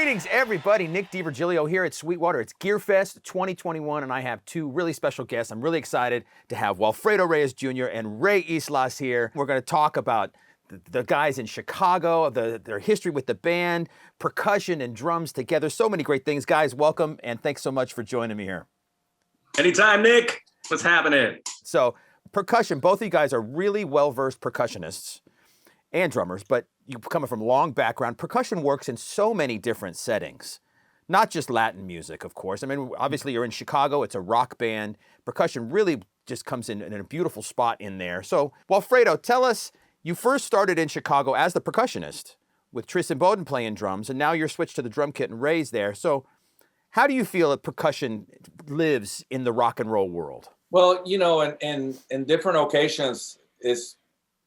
Greetings, everybody. Nick DiVirgilio here at Sweetwater. It's GearFest 2021, and I have two really special guests. I'm really excited to have Wally Reyes Jr. and Ray Yslas here. We're going to talk about the guys in Chicago, their history with the band, percussion and drums together. So many great things. Guys, welcome, and thanks so much for joining me here. Anytime, Nick. What's happening? So, percussion, both of you guys are really well-versed percussionists and drummers, but you coming from a long background. Percussion works in so many different settings, not just Latin music, of course. I mean, obviously you're in Chicago, it's a rock band. Percussion really just comes in a beautiful spot in there. So, Walfredo, tell us, you first started in Chicago as the percussionist with Tristan Bowden playing drums, and now you're switched to the drum kit and Ray's there. So how do you feel that percussion lives in the rock and roll world? Well, you know, in different occasions, it's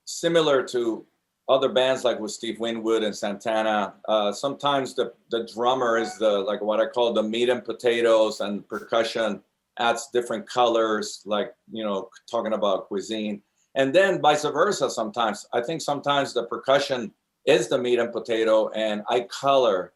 similar to other bands like with Steve Winwood and Santana. Sometimes the drummer is like what I call the meat and potatoes, and percussion adds different colors, like, you know, talking about cuisine. And then vice versa sometimes. I think sometimes the percussion is the meat and potato, and I color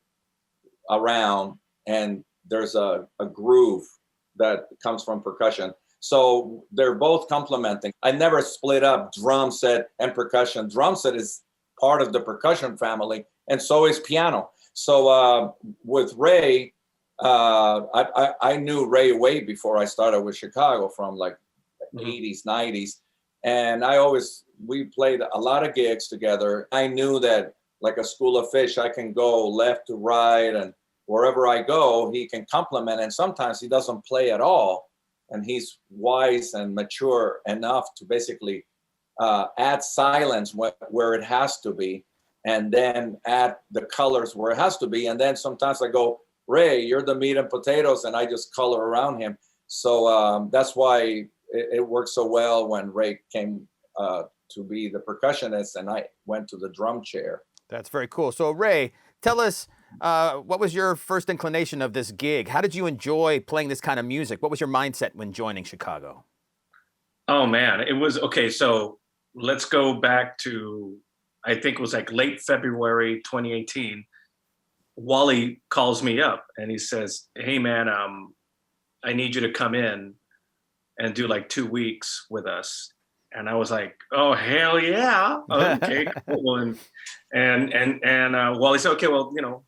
around, and there's a groove that comes from percussion. So they're both complementing. I never split up drum set and percussion. Drum set is part of the percussion family, and so is piano. So with Ray, I knew Ray way before I started with Chicago, from like 80s, 90s. And we played a lot of gigs together. I knew that like a school of fish, I can go left to right, and wherever I go, he can complement. And sometimes he doesn't play at all. And he's wise and mature enough to basically add silence where it has to be, and then add the colors where it has to be. And then sometimes I go, Ray, you're the meat and potatoes, and I just color around him. So that's why it worked so well when Ray came to be the percussionist and I went to the drum chair. That's very cool. So Ray, tell us, what was your first inclination of this gig? How did you enjoy playing this kind of music? What was your mindset when joining Chicago? Oh, man. It was, okay, so let's go back to, I think it was like late February 2018. Wally calls me up and he says, hey, man, I need you to come in and do like 2 weeks with us. And I was like, oh, hell yeah. Okay, cool. And Wally said, okay, well, you know,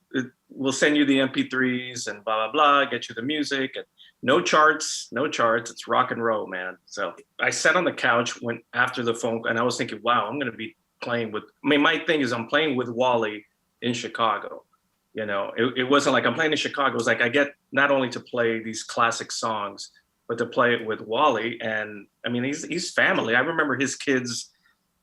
we'll send you the MP3s and blah, blah, blah, get you the music. And no charts. It's rock and roll, man. So I sat on the couch, went after the phone, and I was thinking, wow, I'm going to be playing with, I mean, my thing is I'm playing with Wally in Chicago. You know, it wasn't like I'm playing in Chicago. It was like I get not only to play these classic songs, but to play it with Wally. And I mean, he's family. I remember his kids.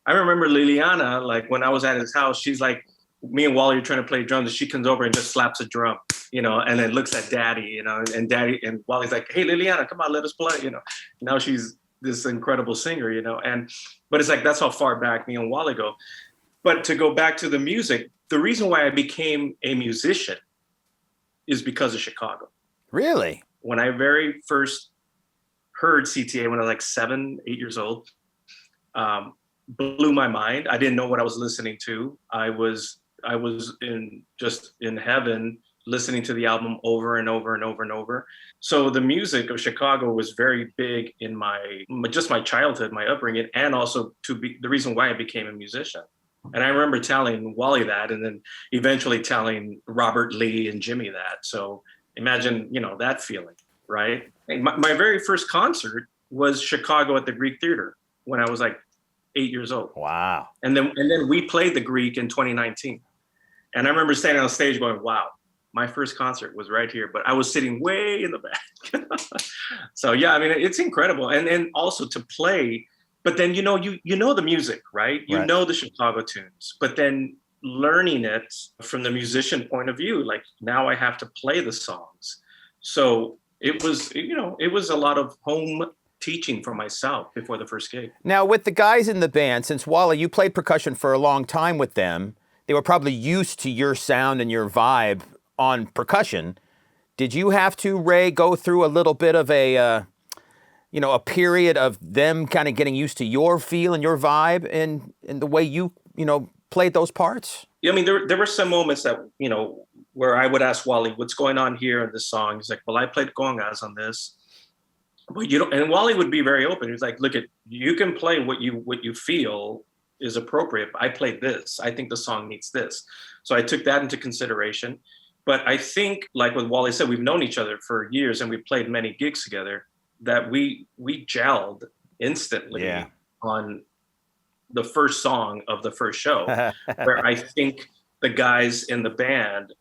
I remember Liliana, like when I was at his house, she's like, me and Wally are trying to play drums, and she comes over and just slaps a drum, you know, and then looks at Daddy, you know, and Wally's like, hey, Liliana, come on, let us play, you know. Now she's this incredible singer, you know, but it's like, that's how far back me and Wally go. But to go back to the music, the reason why I became a musician is because of Chicago. Really? When I very first heard CTA when I was like 7, 8 years old, blew my mind. I didn't know what I was listening to. I was in heaven listening to the album over and over and over and over. So the music of Chicago was very big in my childhood, my upbringing, and also to be the reason why I became a musician. And I remember telling Wally that, and then eventually telling Robert Lee and Jimmy that. So imagine, you know, that feeling, right? My very first concert was Chicago at the Greek Theater when I was like 8 years old. Wow. And then we played the Greek in 2019. And I remember standing on stage going, wow, my first concert was right here, but I was sitting way in the back. So yeah, I mean, it's incredible. And also to play, but then, you know the music, right? You know the Chicago tunes, but then learning it from the musician point of view, like now I have to play the songs. So it was, you know, it was a lot of home teaching for myself before the first gig. Now, with the guys in the band, since Wally, you played percussion for a long time with them, they were probably used to your sound and your vibe on percussion. Did you have to, Ray, go through a little bit of a period of them kind of getting used to your feel and your vibe and the way you played those parts? Yeah, I mean, there were some moments that, you know, where I would ask Wally, what's going on here in this song? He's like, well, I played congas on this. But you don't, and Wally would be very open. He's like, look, you can play what you feel is appropriate. I played this. I think the song needs this. So I took that into consideration. But I think, like what Wally said, we've known each other for years and we've played many gigs together, that we gelled instantly on the first song of the first show, where I think the guys in the band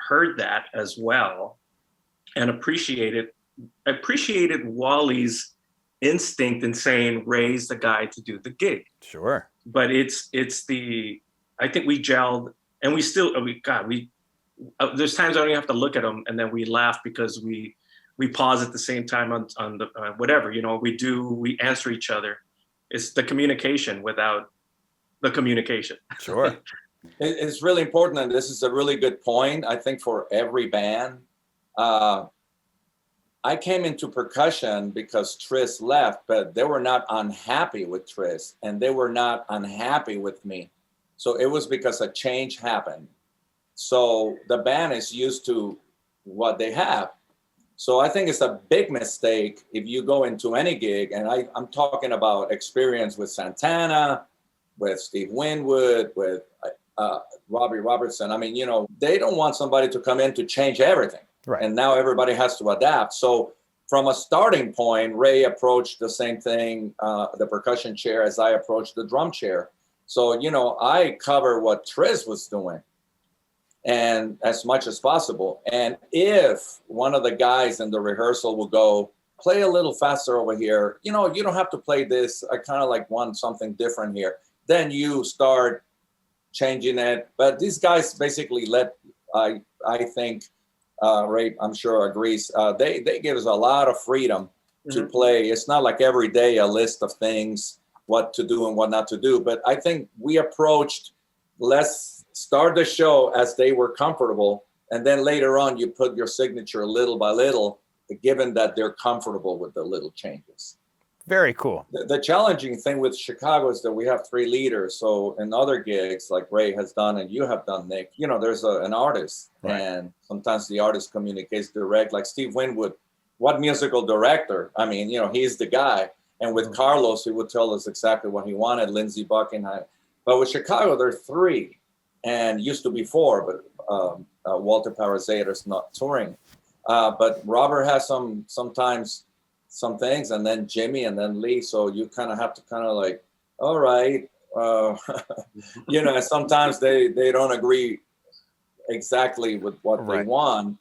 heard that as well and appreciated Wally's instinct in saying, Ray's the guy to do the gig. Sure. But I think we gelled, and there's times I don't even have to look at them, and then we laugh because we pause at the same time on the whatever, we answer each other. It's the communication without the communication. Sure. It's really important, and this is a really good point, I think, for every band. I came into percussion because Tris left, but they were not unhappy with Tris, and they were not unhappy with me. So it was because a change happened. So the band is used to what they have. So I think it's a big mistake if you go into any gig, and I'm talking about experience with Santana, with Steve Winwood, with Robbie Robertson. I mean, they don't want somebody to come in to change everything. Right. And now everybody has to adapt. So from a starting point, Ray approached the same thing, the percussion chair, as I approached the drum chair. So, I cover what Tris was doing, and as much as possible. And if one of the guys in the rehearsal will go, play a little faster over here, you don't have to play this. I kind of want something different here. Then you start changing it. But these guys basically I think, Ray, I'm sure agrees, they give us a lot of freedom to play. It's not like every day a list of things, what to do and what not to do. But I think we approached, let's start the show as they were comfortable. And then later on, you put your signature little by little, given that they're comfortable with the little changes. Very cool. The challenging thing with Chicago is that we have 3 leaders. So in other gigs, like Ray has done and you have done, Nick, there's an artist. Right. And sometimes the artist communicates direct, like Steve Winwood. What musical director? I mean, he's the guy. And with Carlos, he would tell us exactly what he wanted, Lindsey Buckingham. But with Chicago, there are 3, and used to be 4, but Walter Parazader's not touring. But Robert has sometimes some things, and then Jimmy, and then Lee. So you kind of have to all right. And sometimes they don't agree exactly with what they want.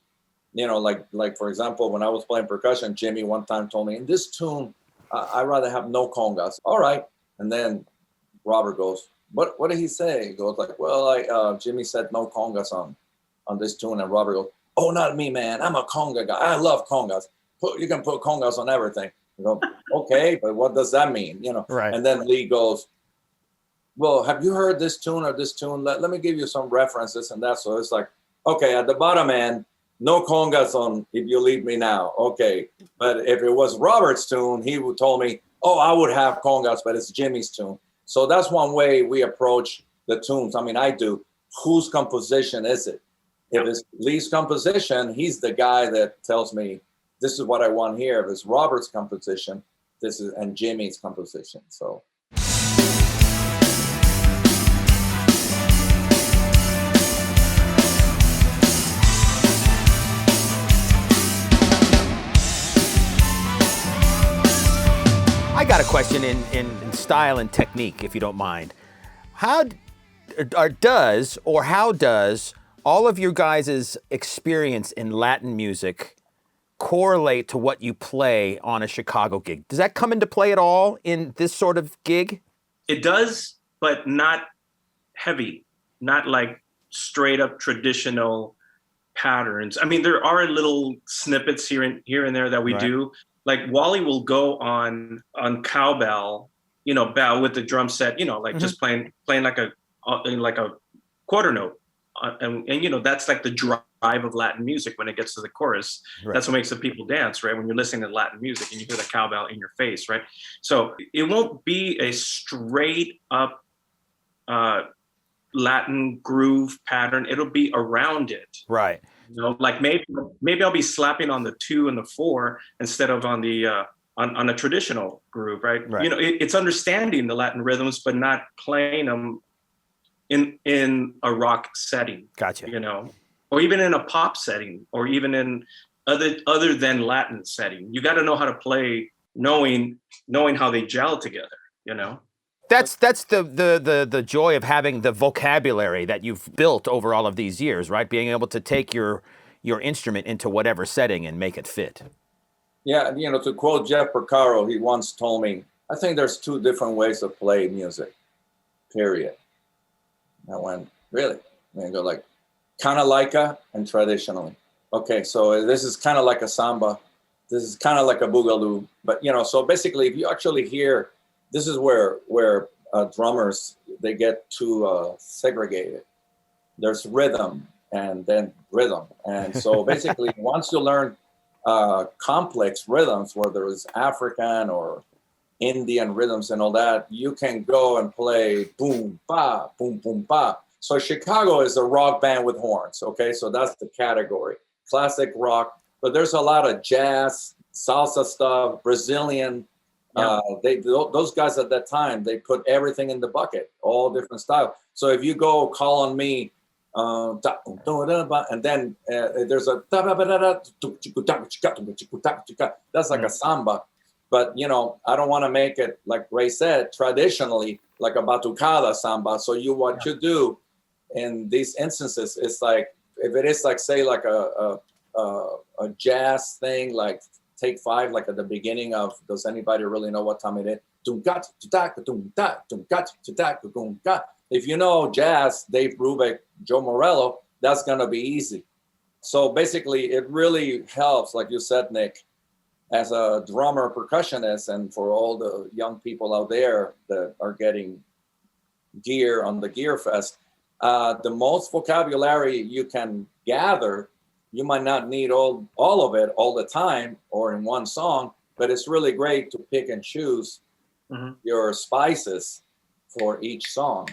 Like for example, when I was playing percussion, Jimmy one time told me, in this tune, I'd rather have no congas. All right. And then Robert goes, what did he say? He goes well, Jimmy said no congas on this tune. And Robert goes, oh, not me, man. I'm a conga guy. I love congas. You can put congas on everything. You go, okay, but what does that mean? Right. And then Lee goes, well, have you heard this tune or this tune? Let me give you some references and that. So it's like, okay, at the bottom end, no congas on If You Leave Me Now. Okay. But if it was Robert's tune, he would told me, oh, I would have congas, but it's Jimmy's tune. So that's one way we approach the tunes. I mean, I do. Whose composition is it? If it's Lee's composition, he's the guy that tells me, this is what I want here. If it's Robert's composition, and Jimmy's composition. So. I got a question in style and technique, if you don't mind. How does all of your guys' experience in Latin music correlate to what you play on a Chicago gig? Does that come into play at all in this sort of gig? It does, but not heavy, not like straight up traditional patterns. I mean, there are little snippets here and there that we do. Like Wally will go on cowbell, bell with the drum set, just playing like a quarter note. And that's like the drive of Latin music when it gets to the chorus. Right. That's what makes the people dance, right? When you're listening to Latin music and you hear the cowbell in your face, right? So it won't be a straight up Latin groove pattern. It'll be around it. Right. You know, like maybe I'll be slapping on the 2 and the 4 instead of on the on a traditional groove, right? You know, it's understanding the Latin rhythms, but not playing them in a rock setting. Gotcha. You know, or even in a pop setting, or even in other than Latin setting. You got to know how to play, knowing how they gel together. You know. That's the joy of having the vocabulary that you've built over all of these years, right? Being able to take your instrument into whatever setting and make it fit. Yeah, you know, to quote Jeff Porcaro, he once told me, I think there's 2 different ways to play music, period. I went, really? And I go like, kind of like and traditionally. Okay, so this is kind of like a samba. This is kind of like a boogaloo. But, you know, so basically, if you actually hear, this is where drummers, they get too segregated. There's rhythm and then rhythm. And so basically, once you learn complex rhythms, whether it's African or Indian rhythms and all that, you can go and play boom, ba, boom, boom, ba. So Chicago is a rock band with horns, okay? So that's the category. Classic rock, but there's a lot of jazz, salsa stuff, Brazilian. Yeah. Those guys at that time, they put everything in the bucket, all different styles. So if you go Call on Me, and then there's a that's like a samba. But, you know, I don't want to make it, like Ray said, traditionally, like a batucada samba. So what you do in these instances is like, if it is like, say, like a jazz thing, like Take 5, like at the beginning of, does anybody really know what time it is? If you know jazz, Dave Brubeck, Joe Morello, that's going to be easy. So basically, it really helps, like you said, Nick, as a drummer, percussionist, and for all the young people out there that are getting gear on the GearFest, the most vocabulary you can gather, you might not need all of it all the time or in one song, but it's really great to pick and choose your spices for each song.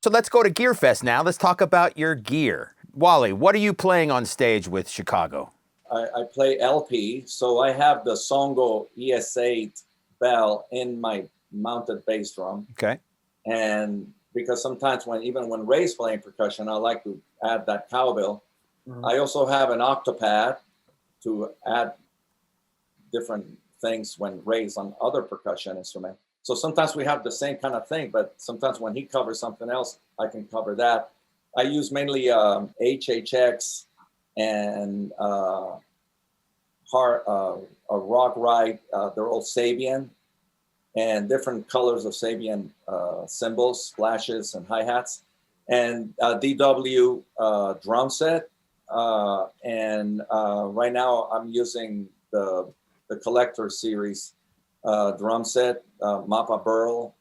So let's go to GearFest now. Let's talk about your gear. Wally, what are you playing on stage with Chicago? I play LP, so I have the Songo ES8 bell in my mounted bass drum. Okay. And because sometimes even when Ray's playing percussion, I like to add that cowbell. I also have an octopad to add different things when Ray's on other percussion instruments. So sometimes we have the same kind of thing, but sometimes when he covers something else, I can cover that. I use mainly HHX and a Rock Ride. They're all Sabian, and different colors of Sabian cymbals, splashes, and hi-hats. And DW drum set. And right now I'm using the Collector series drum set, Mappa Burl.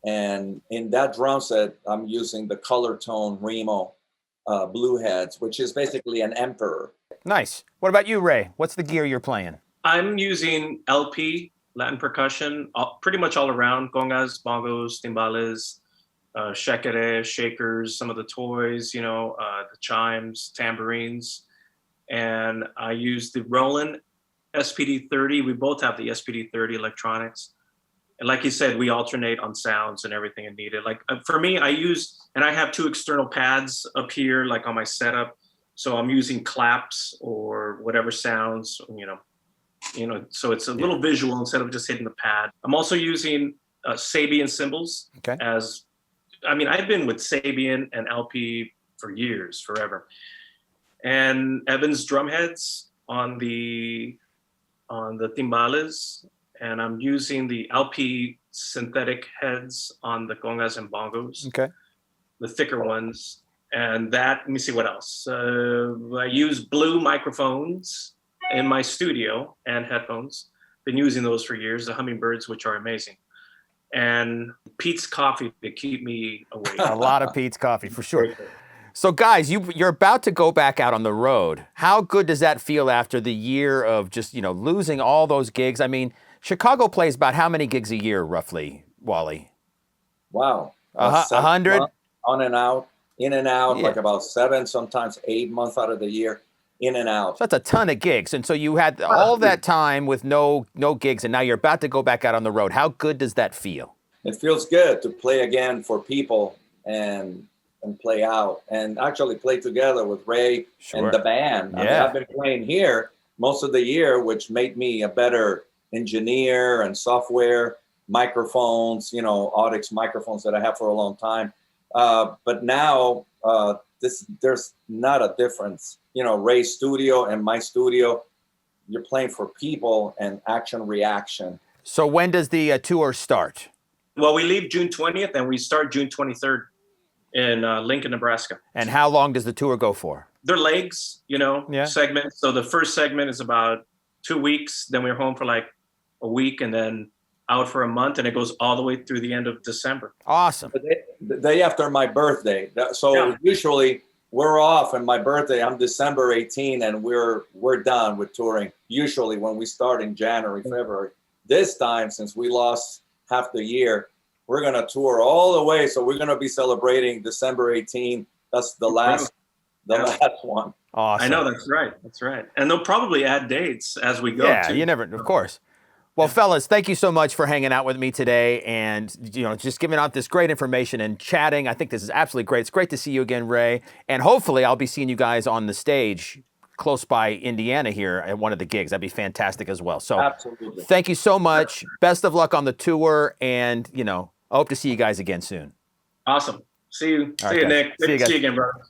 And in that drum set, I'm using the Color Tone Remo blue heads, which is basically an Emperor. Nice. What about you, Ray? What's the gear you're playing? I'm using LP, Latin percussion, pretty much all around. Congas, bongos, timbales, shekere, shakers, some of the toys, the chimes, tambourines. And I use the Roland SPD-30. We both have the SPD-30 electronics. And like you said, we alternate on sounds and everything as needed. Like for me, I have 2 external pads up here, like on my setup. So I'm using claps or whatever sounds, so it's a little visual instead of just hitting the pad. I'm also using Sabian cymbals. Okay. I've been with Sabian and LP for years, forever. And Evans drum heads on the timbales, and I'm using the LP synthetic heads on the congas and bongos. Okay. The thicker ones. And let me see what else. I use blue microphones in my studio and headphones. Been using those for years, the Hummingbirds, which are amazing. And Pete's Coffee to keep me awake. A lot of Pete's Coffee, for sure. So guys, you're about to go back out on the road. How good does that feel after the year of just, losing all those gigs? I mean, Chicago plays about how many gigs a year, roughly, Wally? Wow. 100? On and out, in and out, Yeah. like about 7, sometimes 8 months out of the year, in and out. So that's a ton of gigs. And so you had all that time with no gigs, and now you're about to go back out on the road. How good does that feel? It feels good to play again for people and play out and actually play together with Ray Sure. and the band. Yeah. I've been playing here most of the year, which made me a better engineer and software, microphones, Audix microphones that I have for a long time. But now there's not a difference. Ray's studio and my studio, you're playing for people and action reaction. So when does the tour start? Well, we leave June 20th and we start June 23rd in Lincoln, Nebraska. And how long does the tour go for? They're legs, segments. So the first segment is about 2 weeks. Then we're home for like a week and then out for a month. And it goes all the way through the end of December. Awesome. The day after my birthday. So usually we're off and my birthday, I'm December 18 and we're done with touring. Usually when we start in January, February. This time, since we lost half the year, we're going to tour all the way. So we're going to be celebrating December 18. That's the last one. Awesome. I know, that's right. That's right. And they'll probably add dates as we go. Yeah, too. you never, of course. Well, fellas, thank you so much for hanging out with me today and, just giving out this great information and chatting. I think this is absolutely great. It's great to see you again, Ray. And hopefully I'll be seeing you guys on the stage close by Indiana here at one of the gigs. That'd be fantastic as well. So Absolutely. Thank you so much. Best of luck on the tour. And, I hope to see you guys again soon. Awesome. See you. All See right, you, guys. Nick. See you Good to guys. see you again, brother.